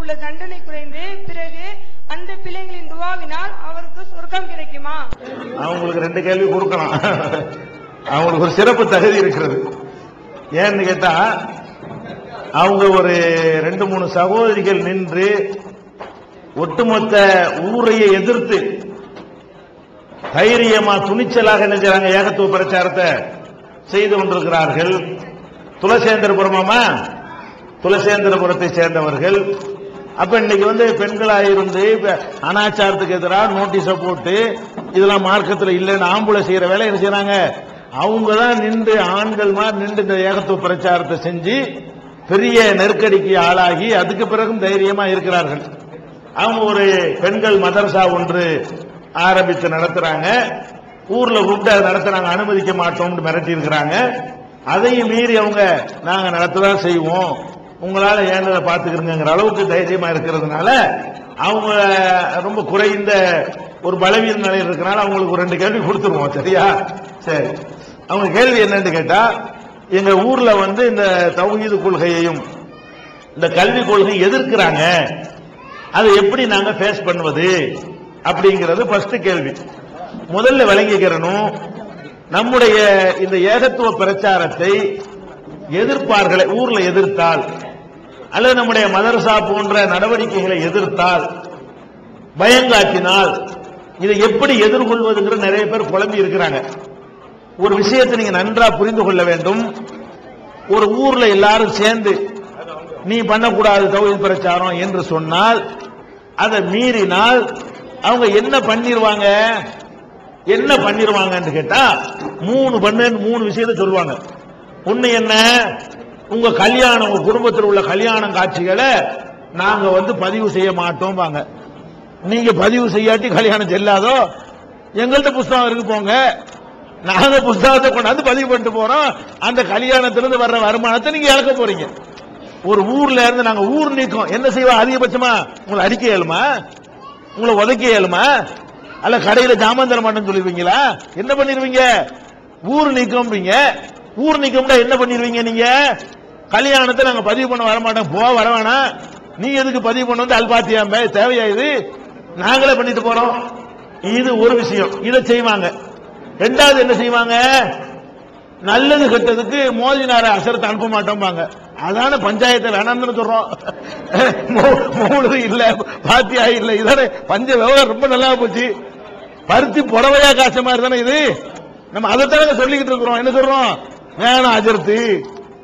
உள்ள தண்டனை குறைந்து பிறகு அந்த பிள்ளைகளின் துவாவினால் அவருக்கு சொர்க்கம் கிடைக்குமா? அவங்களுக்கு 2 கேள்வி கொடுக்கலாம். அவங்களுக்கு ஒரு சிறப்பு தகுதி இருக்கிறது. ஏன்னு கேட்டா, அவங்க ஒரு 2-3 சகோதரிகள் நின்று ஒட்டுமொத்த ஊரையை எதிர்த்து தைரியமா துணிச்சலாக என்ன செய்றாங்க, ஏகத்துவ பிரச்சாரத்தை செய்து கொண்டிருக்கிறார்கள். துளசேந்திரபுரத்தை சேர்ந்தவர்கள். அப்ப இன்னைக்கு பெண்களாயிருந்து அனாச்சாரத்துக்கு எதிராக நோட்டீஸ போட்டு இதெல்லாம் மார்க்கத்தில் இல்லைன்னு ஆம்புல செய்யற வேலை என்ன செய்யறாங்க, அவங்க தான் நின்று ஆண்கள் மாதிரி நின்று இந்த ஏகத்துவ பிரச்சாரத்தை செஞ்சு பெரிய நெருக்கடிக்கு ஆளாகி அதுக்கு பிறகும் தைரியமா இருக்கிறார்கள். அவங்க ஒரு பெண்கள் மதரசா ஒன்று ஆரம்பித்து நடத்துறாங்க. ஊர்ல கூப்பிட்டு அதை நடத்துறாங்க, அனுமதிக்க மாட்டோம் மிரட்டி இருக்கிறாங்க. அதையும் மீறி அவங்க நாங்க நடத்ததான் செய்வோம், உங்களால ஏன்னதை பாத்துக்கிறங்கிற அளவுக்கு தைரியமா இருக்கிறதுனால அவங்க ரொம்ப குறைந்த ஒரு பலவீன நிலையில் இருக்கிறனால அவங்களுக்கு ஒரு 2 கேள்வி கொடுத்துருவோம். சரியா? சரி. அவங்க கேள்வி என்னன்னு கேட்டா, எங்க ஊர்ல இந்த தௌஹீது கொள்கையையும் இந்த கல்வி கொள்கை எதிர்க்கிறாங்க, அதை எப்படி நாங்க ஃபேஸ் பண்ணுவது அப்படிங்கிறது ஃபர்ஸ்ட் கேள்வி. முதல்ல விளங்கிக்கிறணும், நம்முடைய இந்த ஏகத்துவ பிரச்சாரத்தை எதிர்ப்பார்களை ஊர்ல எதிர்த்தால் அல்லது நம்முடைய மதரசா போன்ற நடவடிக்கைகளை எதிர்த்தால் பயங்காட்டினால் இதை எப்படி எதிர்கொள்வதுங்கிற நிறைய பேர் குழம்பி இருக்கிறாங்க. ஒரு விஷயத்தை நீங்க நன்றா புரிந்து கொள்ள வேண்டும். ஒரு ஊர்ல எல்லாரும் சேர்ந்து நீ பண்ணக்கூடாது தௌஹீத் பிரச்சாரம் என்று சொன்னால், அதை மீறினால் அவங்க என்ன பண்ணிடுவாங்கன்னு கேட்டா 3 விஷயத்தை சொல்லுவாங்க. ஒண்ணு என்ன, உங்க கல்யாணம், உங்க குடும்பத்தில் உள்ள கல்யாணம் காட்சிகளை நாங்க பதிவு செய்ய மாட்டோம் வாங்க. நீங்க பதிவு செய்யாட்டி கல்யாணம் செல்லாதோ, எங்கள்கிட்ட புஸ்தகம் இருக்கு போங்க, நாங்க புஸ்தகத்தை கொண்டாந்து பதிவு பண்ணிட்டு போறோம், அந்த கல்யாணத்திலிருந்து வர்ற வருமானத்தை நீங்க இழக்க போறீங்க. ஒரு ஊர்ல இருந்து நாங்க ஊர் நீக்கம் என்ன செய்வோம், அதிகபட்சமா உங்களை அடிக்க இயலுமா, உங்களை உதைக்க இயலுமா, அல்ல கடையில ஜாமான் தர மாட்டேன்னு சொல்லிருவீங்களா? என்ன பண்ணிருவீங்க? ஊர் நீக்கம்ன்றீங்க. ஊர் நீக்கம்னா என்ன பண்ணிருவீங்க? நீங்க கல்யாணத்தை நாங்க பதிவு பண்ண வரமாட்டோம், வர வேணாம், நீ எதுக்கு பதிவு பண்ண அல்பாத்தியாம தேவையா? இது நாங்களே பண்ணிட்டு போறோம். இது ஒரு விஷயம், இதை செய்வாங்க. 2வது என்ன செய்வாங்க, நல்லது கெட்டதுக்கு மோதினார அசரத்தை அனுப்ப மாட்டோம்பாங்க. அதான பஞ்சாயத்தை வேணாம்னு சொல்றோம். மௌலவி இல்ல, பாத்தியா இல்ல, இதானே பஞ்ச விவகாரம் ரொம்ப நல்லா போச்சு. பருத்தி புடவையா காச மாதிரி தானே இது. நம்ம அதைத்தானே சொல்லிக்கிட்டு இருக்கிறோம். என்ன சொல்றோம், வேணாம் அஜர்த்து,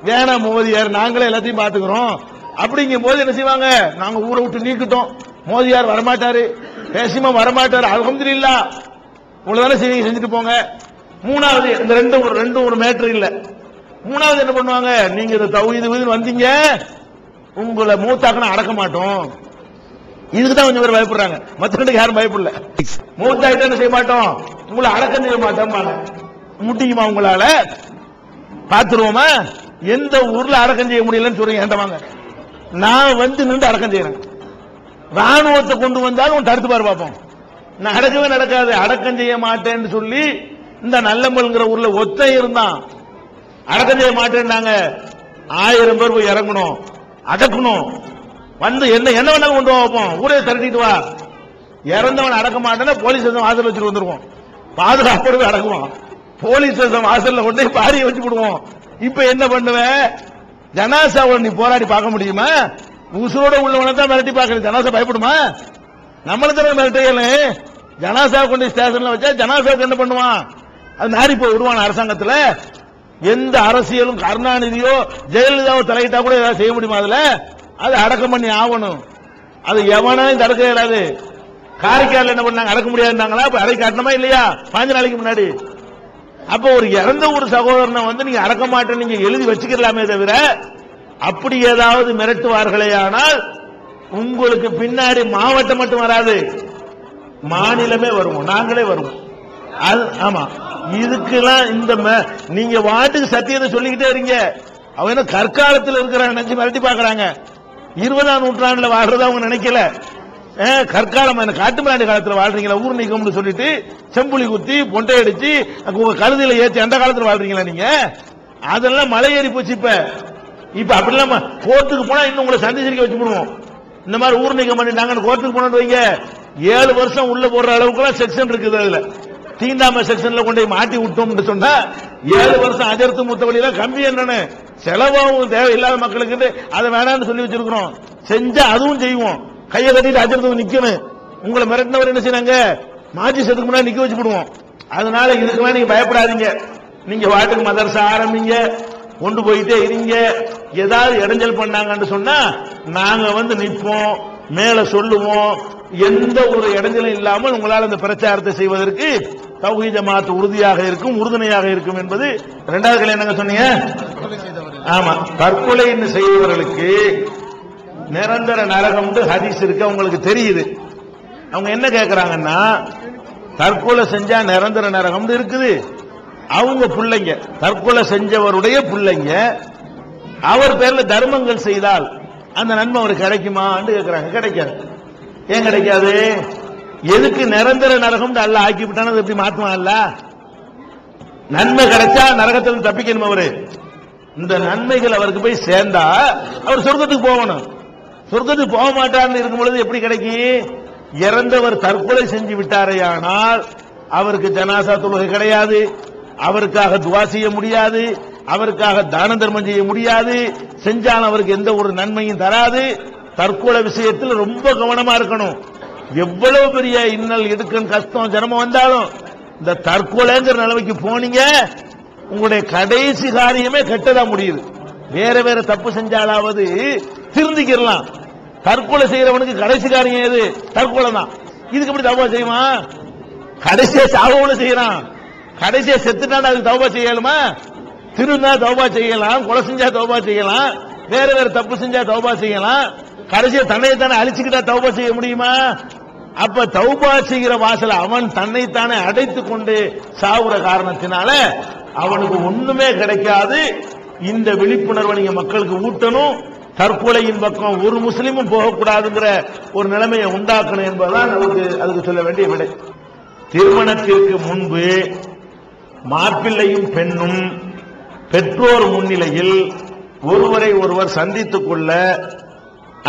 வேணாம் மோதியார், நாங்களே எல்லாத்தையும் பாத்துக்கிறோம். அப்படிங்கும் போது என்ன செய்வாங்க, நாங்க ஊரை விட்டு நீக்கிட்டோம், மோதியார் வரமாட்டாரு, பேசிமா வரமாட்டாரு, அல்ஹம்துலில்லாஹ் உங்களதானே செய்வீங்க, செஞ்சுட்டு போங்க. 3வது இந்த ரெண்டும் ஒரு மேட்டர் இல்ல. 3வது என்ன பண்ணுவாங்க, நீங்க இந்த தௌஹீது வந்தீங்க, உங்களை மூத்தாக்கணும் அடக்க மாட்டோம். இதுக்குதான் கொஞ்சம் பேர் பயப்படுறாங்க, மத்த யாரும் பயப்படல. மூத்தாயிட்ட என்ன செய்ய மாட்டோம், உங்களை அடக்கம் செய்ய மாட்டோம். முட்டிக்குமா உங்களால? பாத்துருவோமா? எந்த ஊர்ல அடக்கம் செய்ய முடியலன்னு சொல்றீங்க, ஏண்டவாங்க நான் நின்று அடக்கம் செய்யறேன். ராணுவத்தை கொண்டு வந்தாலும் தடுத்து பாரு பார்ப்போம். நடக்கவே நடக்காது, அடக்கம் செய்ய மாட்டேன்னு சொல்லி இந்த நல்லம்பல்ங்கிற ஊர்ல ஒத்த இருந்தான், அடக்கம் செய்ய மாட்டேன்னாங்க. 1000 பேர் போய் இறங்கணும், அடக்கணும், என்ன வேணாலும் கொண்டு வைப்போம், ஊரே திரட்டிட்டு வா. இறந்தவன் அடக்க மாட்டேன்னா போலீஸ் ஸ்டேஷன் வாசல் வச்சுட்டு வந்துருவோம், பாதுகாப்போடு அடக்குவோம். போலீஸ் ஸ்டேஷன் வாசல்ல கொண்டு பாரியை வச்சு விடுவோம். இப்ப என்ன பண்ணுவேன், ஜனாசாவோட நீ போராடி பார்க்க முடியுமா? உசுரோட உள்ளவனை தான் மிரட்டி பார்க்கறது. ஜனாசா பயப்படுமா? நம்மள தர மிரட்டையில ஜனாசா கொண்டு ஸ்டேஷன்ல வச்சா ஜனாசாவுக்கு என்ன பண்ணுவான், அது நாரி போய் விடுவான். அரசாங்கத்துல எந்த அரசியலும் கருணாநிதியோ ஜெயலலிதாவோ தலையிட்டா கூட ஏதாவது செய்ய முடியுமா? அதுல அது அடக்கம் பண்ணி ஆகணும். அது எவனையும் தடுக்க இயலாது. காரைக்கால் என்ன பண்ணாங்க, அடக்க முடியாதுன்னாங்களா? அப்ப அடை காட்டணுமா இல்லையா? 5 நாளைக்கு முன்னாடி. அப்ப ஒரு இறந்த ஒரு சகோதரனை நீங்க அடக்க மாட்டேன்னு நீங்க எழுதி வச்சுக்கலாமே தவிர, அப்படி ஏதாவது மிரட்டுவார்களே ஆனால் உங்களுக்கு பின்னாடி மாவட்டம் மட்டும் வராது, மாநிலமே வருவோம், நாங்களே வருவோம். ஆமா, இதுக்கெல்லாம் இந்த நீங்க வாட்டுக்கு சத்தியத்தை சொல்லிக்கிட்டே இருங்க. அவங்க கற்காலத்தில் இருக்கிறாங்க, நினைச்சு மிரட்டி பாக்குறாங்க. 20ஆம் நூற்றாண்டுல வாழ்றத அவங்க நினைக்கல. கற்காலம் காட்டு மிராண்டி காலத்தில் வாழ்றீங்களா? ஊர் நீக்கம்னு சொல்லிட்டு செம்புலி குத்தி பொண்டை அடிச்சு உங்க கழுதியில ஏற்றி அந்த காலத்தில் வாழ்றீங்களா நீங்க? அதெல்லாம் மலை ஏறி போச்சு. இப்ப அப்படிலாம் கோர்ட்டுக்கு போனா இன்னும் உங்களை சந்தி சிரிக்க வச்சு விடுவோம். இந்த மாதிரி ஊர் நீக்கம் பண்ணிட்டாங்கன்னு கோர்ட்டுக்கு போனோம்னு வைங்க, 7 வருஷம் உள்ள போடுற அளவுக்கு செக்ஷன் இருக்குது. அதுல தீண்டாம செக்ஷன்ல கொண்டு மாட்டி விட்டோம்னு சொன்னா 7 வருஷம் அஜர்த்து முத்தவழியில கம்பி என்னன்னு செலவாகும் தேவையில்லாத மக்களுக்கு அதை வேணாம்னு சொல்லி வச்சிருக்கிறோம். செஞ்சா அதுவும் செய்வோம். கையை கட்டிட்டு அஜர்த்து நிக்கணும். உங்களை மிரட்டினவர் என்ன செய்யறாங்க, மாஜிஸ்ட்ரேட்டுக்கு முன்னாடி நிக்க வச்சு விடுவோம். அதனால இதுக்கு நீங்க பயப்படாதீங்க. நீங்க வாட்டுக்கு மதரசா ஆரம்பிங்க, கொண்டு போயிட்டே இருங்க. ஏதாவது இடைஞ்சல் பண்ணாங்கன்னு சொன்னா நாங்க நிற்போம், மேல சொல்லுவோம். எந்த ஒரு இடைஞ்சலும் இல்லாமல் உங்களால் இந்த பிரச்சாரத்தை செய்வதற்கு தௌஹீத் ஜமாத் உறுதியாக இருக்கும், உறுதுணையாக இருக்கும் என்பது. இரண்டாவது கல்யாணம் என்னங்க சொன்னீங்க? ஆமா, தற்கொலை செய்தவர்களுக்கு நிரந்தர நரகம் ஹதீஸ் இருக்கு, அவங்களுக்கு தெரியுது. அவங்க என்ன கேட்கிறாங்கன்னா, தற்கொலை செஞ்சா நிரந்தர நரகம் இருக்குது. அவங்க பிள்ளைங்க, தற்கொலை செஞ்சவருடைய பிள்ளைங்க அவர் பேர்ல தர்மங்கள் செய்தால் அந்த நன்மை அவருக்கு கிடைக்குமா கேட்கிறாங்க. கிடைக்காது. ஏன் கிடைக்காது? எதுக்கு நிரந்தர நரகம் அல்ல ஆக்கிவிட்டான எப்படி மாற்றுவான்ல? நன்மை கிடைச்சா நரகத்தில் தப்பிக்கணும். அவரு இந்த நன்மைகள் அவருக்கு போய் சேர்ந்தா அவர் சொர்க்கத்துக்கு போகணும். சொர்க்கத்துக்கு போக மாட்டார்னு இருக்கும் பொழுது எப்படி கிடைக்கும்? இறந்தவர் தற்கொலை செஞ்சு விட்டாரையானால் அவருக்கு ஜனாசா தொழுகை கிடையாது, அவருக்காக துவா செய்ய முடியாது, அவருக்காக தான தர்மம் செய்ய முடியாது, செஞ்சாலும் அவருக்கு எந்த ஒரு நன்மையும் தராது. தற்கொலை விஷயத்தில் ரொம்ப கவனமா இருக்கணும். எவ்வளவு பெரிய இன்னல் இடுக்கன் கஷ்டம் ஜனமம் வந்தாலும் இந்த தற்கொலைங்கிற நிலைமைக்கு போனீங்க, உங்களுடைய கடைசி காரியமே கெட்டதா முடியுது. வேற வேற தப்பு செஞ்சாலாவது திருந்திக்கலாம். தற்கொலை செய்யறவனுக்கு கடைசி காரியம் எது? தற்கொலை தான். இதுக்கு எப்படி தௌபா செய்வான்? கடைசியா சாவோட செய்யறான். கடைசியா செத்துட்டான், அதுக்கு தௌபா செய்யலாமா? திருந்தா தௌபா செய்யலாம், கொலை செஞ்சா தௌபா செய்யலாம், வேற வேற தப்பு செஞ்சா தௌபா செய்யலாம். கடைசியா தன்னைத்தானே அழிச்சுக்கிட்டா தௌபா செய்ய முடியுமா? அப்ப தௌபா செய்கிற வாசல அவன் தன்னைத்தானே அடைத்துக் கொண்டு சாவுற காரணத்தினால அவனுக்கு ஒண்ணுமே கிடைக்காது. இந்த விழிப்புணர்வை நீங்க மக்களுக்கு ஊட்டணும். தற்கொலையின் பக்கம் ஒரு முஸ்லிமும் போகக்கூடாதுங்கிற ஒரு நிலைமையை உண்டாக்கணும் என்பதுதான் அதுக்கு சொல்ல வேண்டிய விடை. திருமணத்திற்கு முன்பு மாப்பிள்ளையும் பெண்ணும் பெற்றோர் முன்னிலையில் ஒருவரை ஒருவர் சந்தித்துக் கொள்ள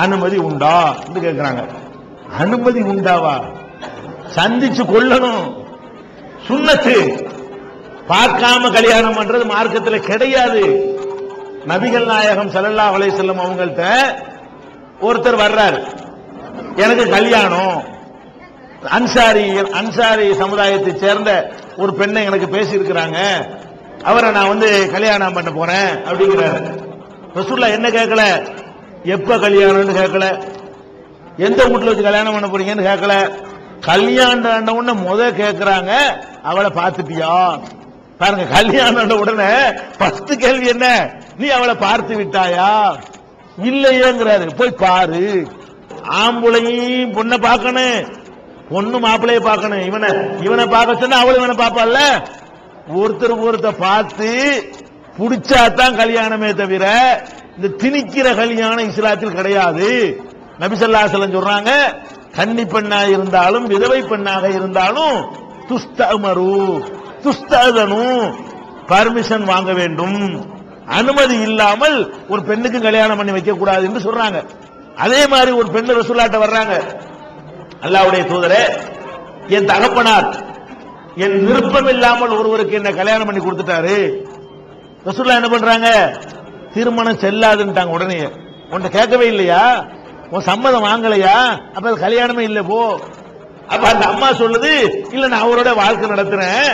அனுமதி உண்டா என்று கேட்கிறாங்க. அனுமதி உண்டாவா? சந்திச்சு கொள்ளணும், சுன்னத்து. பார்க்காம கல்யாணம் பண்றது மார்க்கத்தில் கிடையாது. நபிகள் நாயகம் ஸல்லல்லாஹு அலைஹி வஸல்லம் அவங்கள்ட்ட ஒருத்தர் வர்றாரு, எனக்கு கல்யாணம், அன்சாரி சமுதாயத்தை சேர்ந்த ஒரு பெண்ணை எனக்கு பேசி இருக்கிறாங்க, அவரை நான் கல்யாணம் பண்ண போறேன் அப்படிங்கிறாரு. ரசூலுல்லாஹ் என்ன கேட்கல, எப்ப கல்யாணம்னு கேட்கல, எந்த வீட்டுல வச்சு கல்யாணம் பண்ண போறீங்கன்னு கேட்கல. கல்யாணம் உடனே முத கேட்கிறாங்க, அவளை பார்த்துட்டியா? பாருங்க, கல்யாணம் உடனே ஃபர்ஸ்ட் கேள்வி என்ன? நீ அவளை பார்த்து விட்டாயா? இல்லையேங்கிறாரு. போய் பாரு. ஆம்புளையும் பொண்ணை பார்க்கணும், பொண்ணு மாப்பிள்ளைய பார்க்கணும். இவனை பார்க்க சொன்னா அவளும் இவனை பார்ப்பாள்ல. ஒருத்தர் பார்த்து புடிச்சாதான் கல்யாணமே தவிர இந்த திணிக்கிற கல்யாணம் இஸ்லாத்தில் கிடையாது. நபி ஸல்லல்லாஹு அலைஹி வஸல்லம் சொல்றாங்க, கன்னி பெண்ணாக இருந்தாலும் விதவை பெண்ணாக இருந்தாலும் துஸ்தஅதனு பர்மிஷன் வாங்க வேண்டும். அனுமதி இல்லாமல் ஒரு பெண்ணுக்கு கல்யாணம் பண்ணி வைக்க கூடாது என்று சொல்றாங்க. அதே மாதிரி ஒரு பெண்ணு ரசூலுல்லாஹ்ட்ட வர்றாங்க, அல்லாஹ்வுடைய தூதரே, என் தகப்பனார் என் விருப்பம் இல்லாமல் ஒருவருக்கு என்ன கல்யாணம் பண்ணி கொடுத்துட்டாரு. ரசூலுல்லாஹ் என்ன பண்றாங்க? திருமணம் செல்லாதுன்ட்டாங்க. உடனே உன்னை கேட்கவே இல்லையா? உன் சம்மதம் வாங்கலையா? அப்ப அது கல்யாணமே இல்லை போ. அப்ப அந்த அம்மா சொல்லுது, இல்ல நான் அவரோட வாழ்க்கை நடத்துறேன்,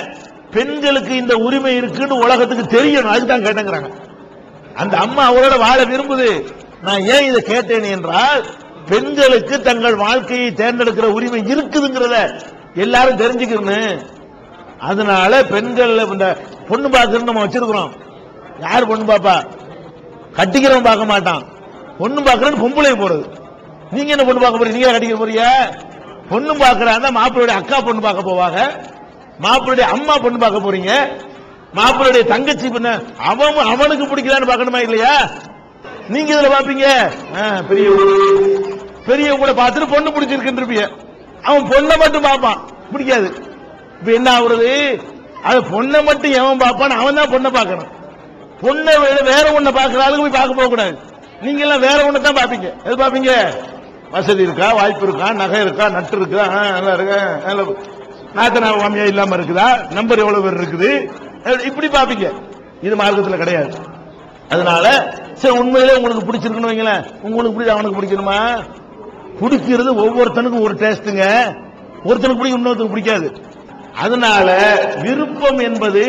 பெண்களுக்கு இந்த உரிமை இருக்குன்னு உலகத்துக்கு தெரியணும், அதுதான் கேட்டேங்கிறாங்க. அந்த அம்மா அவரோட வாழ விரும்புது. நான் ஏன் இதை கேட்டேன் என்றால், பெண்களுக்கு தங்கள் வாழ்க்கையை தேர்ந்தெடுக்கிற உரிமை இருக்குதுங்கிறத எல்லாரும் தெரிஞ்சுக்கணும். அதனால பெண்கள் இந்த பொண்ணு பார்க்கறது நம்ம வச்சிருக்கிறோம். யார் பொண்ணு பாப்பா? கட்டிக்கிறவன் பார்க்க மாட்டான். பொண்ணு பார்க்கறது பொம்பளை போறது. நீங்க என்ன பொண்ணு பார்க்க போறீங்க? நீங்க கட்டிக்க போறீங்க? பொண்ணு பார்க்கறாங்க, மாப்பிள்ளையுடைய அக்கா பொண்ணு பார்க்க போவாங்க, மாப்பிள்ளையுடைய அம்மா பொண்ணு பார்க்க போறீங்க, மாப்பிள்ளையுடைய தங்கச்சி பொண்ணு அவனுக்கு பிடிக்கலான்னு பார்க்கணுமா இல்லையா? நீங்க இதுல பாப்பீங்க, பெரிய கூட பார்த்துட்டு பொண்ணு பிடிச்சிருக்குன்னு அவன் பொண்ணை மட்டும் பார்ப்பான், பிடிக்காது. இப்ப என்ன ஆகுறது? அது பொண்ணை மட்டும் எவன் பார்ப்பான், அவன் தான் பொண்ணை பார்க்கணும். பொண்ணை வேற ஒண்ணை பார்க்கிற ஆளுக்கு போய் பார்க்க போக கூடாது. நீங்க எல்லாம் வேற ஒண்ணு தான் பாப்பீங்க. எது பாப்பீங்க? வசதி இருக்கா, வாய்ப்பு இருக்கா, நகை இருக்கா, நட்டு இருக்கா, நல்லா இருக்கா, நாத்தனார் மாமியா இல்லாம இருக்குதா, நம்பர் எவ்வளவு பேர் இருக்குது, இப்படி பாப்பீங்க. இது மார்க்கத்தில் கிடையாது. அதனால சரி, உண்மையிலே உங்களுக்கு பிடிச்சிருக்குன்னு வைங்களேன், உங்களுக்கு பிடிச்ச அவனுக்கு பிடிக்கணுமா? பிடிக்கிறது ஒவ்வொருத்தனுக்கும் ஒரு டேஸ்ட்டுங்க. ஒருத்தனுக்கு பிடிக்கும், இன்னொருத்தனுக்கு பிடிக்காது. அதனால விருப்பம் என்பது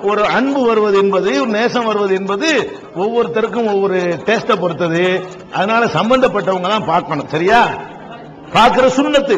ஒரு அன்பு வருவது என்பது, ஒரு நேசம் வருவது என்பது ஒவ்வொருத்தருக்கும் ஒவ்வொரு டேஸ்ட பொறுத்தது. அதனால சம்பந்தப்பட்டவங்க தான் பார்க்கணும். சரியா? பார்க்கிற சுன்னத்து.